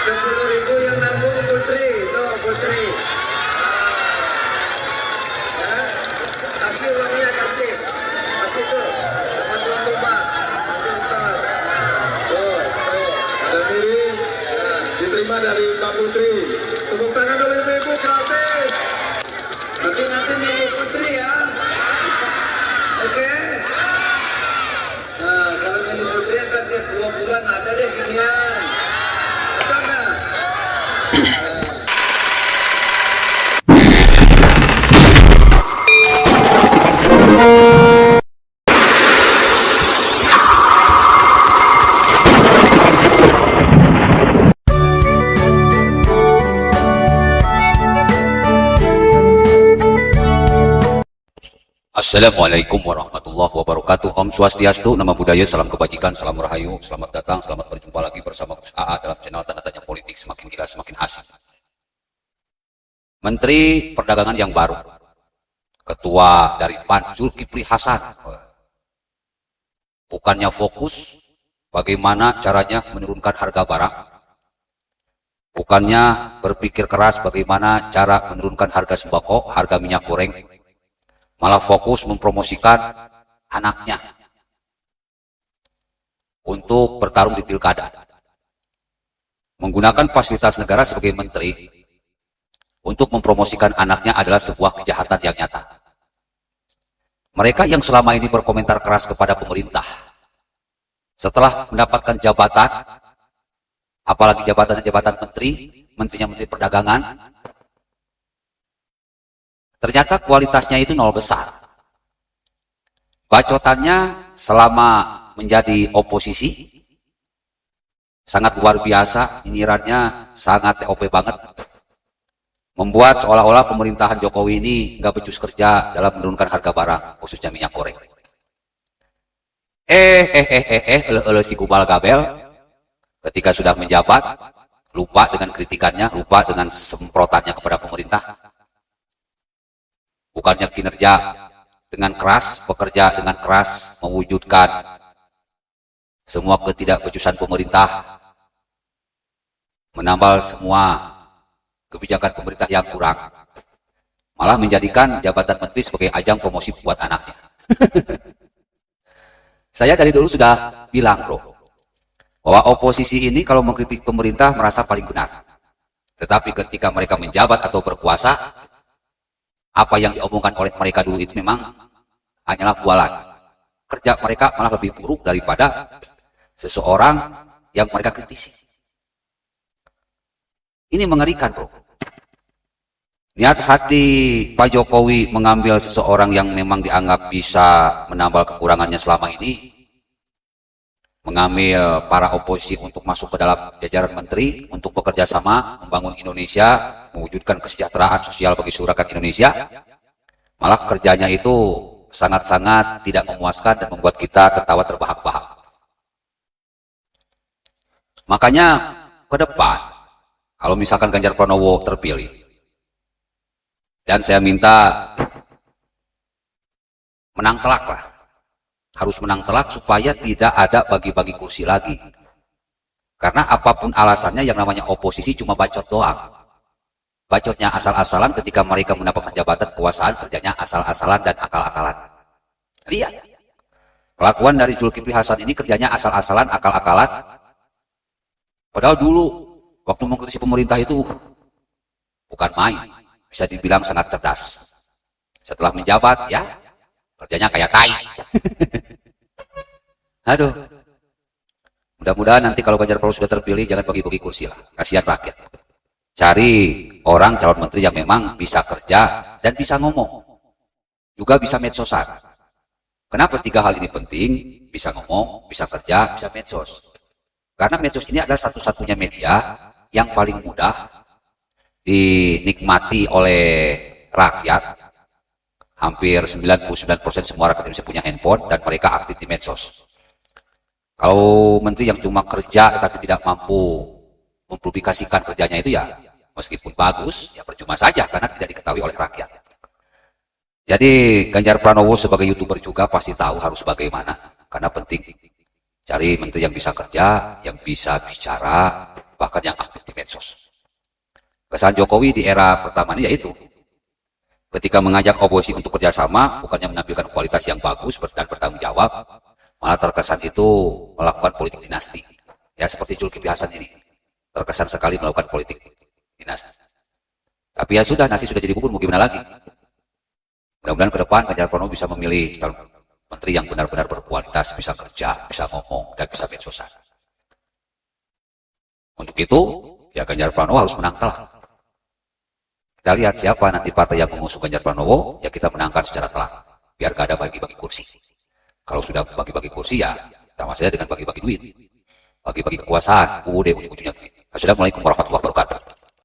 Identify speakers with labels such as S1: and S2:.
S1: 10.000 yang nabung Putri, tuh Putri. Ya, kasih uangnya, kasih tuh, sama tuan rumah, pintar. Tuh.
S2: Ada miring diterima dari Pak Putri. Tepuk tangan dulu ibu-ibu gratis.
S1: Tapi nanti milih Putri ya. Oke. Nah, kalau milih Putri akan tiap 2 bulan ada deh ginian. Betul nggak?
S3: Assalamualaikum warahmatullahi wabarakatuh. Om Swastiastu, nama budaya, salam kebajikan, salam rahayu, selamat datang, selamat berjumpa lagi bersama Gus AA dalam channel Tanda Tanya Politik Semakin Gila Semakin Asik. Menteri Perdagangan yang baru, Ketua dari PAN Zulkifli Hasan, bukannya fokus bagaimana caranya menurunkan harga barang, bukannya berpikir keras bagaimana cara menurunkan harga sembako, harga minyak goreng, malah fokus mempromosikan anaknya untuk bertarung di pilkada. Menggunakan fasilitas negara sebagai menteri untuk mempromosikan anaknya adalah sebuah kejahatan yang nyata. Mereka yang selama ini berkomentar keras kepada pemerintah, setelah mendapatkan jabatan, apalagi jabatan menterinya menteri perdagangan, ternyata kualitasnya itu nol besar. Bacotannya selama menjadi oposisi sangat luar biasa, nyinyirannya sangat TOP banget. Membuat seolah-olah pemerintahan Jokowi ini nggak becus kerja dalam menurunkan harga barang, khususnya minyak goreng. Si Kubal Gabel ketika sudah menjabat, lupa dengan kritikannya, lupa dengan semprotannya kepada pemerintah. Bukannya kinerja dengan keras, bekerja dengan keras, mewujudkan semua ketidakbecusan pemerintah, menambal semua kebijakan pemerintah yang kurang, malah menjadikan jabatan menteri sebagai ajang promosi buat anaknya. Saya dari dulu sudah bilang, bro, bahwa oposisi ini kalau mengkritik pemerintah merasa paling benar. Tetapi ketika mereka menjabat atau berkuasa, apa yang diomongkan oleh mereka dulu itu memang hanyalah bualan. Kerja mereka malah lebih buruk daripada seseorang yang mereka kritisi. Ini mengerikan, bro. Niat hati Pak Jokowi mengambil seseorang yang memang dianggap bisa menambal kekurangannya selama ini, mengambil para oposisi untuk masuk ke dalam jajaran menteri, untuk bekerja sama, membangun Indonesia, mewujudkan kesejahteraan sosial bagi seluruh rakyat Indonesia, malah kerjanya itu sangat-sangat tidak memuaskan dan membuat kita tertawa terbahak-bahak. Makanya ke depan, kalau misalkan Ganjar Pranowo terpilih, dan saya minta menang telak lah, harus menang telak supaya tidak ada bagi-bagi kursi lagi. Karena apapun alasannya, yang namanya oposisi cuma bacot doang. Bacotnya asal-asalan, ketika mereka mendapatkan jabatan kekuasaan, kerjanya asal-asalan dan akal-akalan. Lihat, kelakuan dari Zulkifli Hasan ini kerjanya asal-asalan, akal-akalan. Padahal dulu, waktu mengkritisi pemerintah itu, bukan main. Bisa dibilang sangat cerdas. Setelah menjabat, ya, kerjanya kayak tai. Aduh. Mudah-mudahan nanti kalau Ganjar Pranowo sudah terpilih, jangan bagi-bagi kursi lah. Kasihan rakyat. Cari orang calon menteri yang memang bisa kerja dan bisa ngomong. Juga bisa medsosan. Kenapa 3 hal ini penting? Bisa ngomong, bisa kerja, bisa medsos. Karena medsos ini adalah satu-satunya media yang paling mudah dinikmati oleh rakyat. Hampir 99% semua rakyat Indonesia punya handphone dan mereka aktif di medsos. Kalau menteri yang cuma kerja tapi tidak mampu mempublikasikan kerjanya itu, ya meskipun bagus, ya percuma saja karena tidak diketahui oleh rakyat. Jadi Ganjar Pranowo sebagai YouTuber juga pasti tahu harus bagaimana, karena penting cari menteri yang bisa kerja, yang bisa bicara, bahkan yang aktif di medsos. medsos. Kesan Jokowi di era pertama ini yaitu ketika mengajak oposisi untuk kerjasama, bukannya menampilkan kualitas yang bagus dan bertanggung jawab, malah terkesan itu melakukan politik dinasti. Ya seperti Zulkifli Hasan ini, terkesan sekali melakukan politik dinasti. Tapi ya sudah, nasi sudah jadi bubur, mau gimana lagi? Mudah-mudahan ke depan Ganjar Pranowo bisa memilih calon menteri yang benar-benar berkualitas, bisa kerja, bisa ngomong, dan bisa medsosan. Untuk itu, ya Ganjar Pranowo harus menang telak. Kita lihat siapa nanti partai yang mengusung Ganjar Pranowo, ya kita menangkan secara telak. Biar gak ada bagi-bagi kursi. Kalau sudah bagi-bagi kursi ya, sama saja dengan bagi-bagi duit. Bagi-bagi kekuasaan, udah ujung-ujungnya duit. Assalamualaikum warahmatullahi wabarakatuh.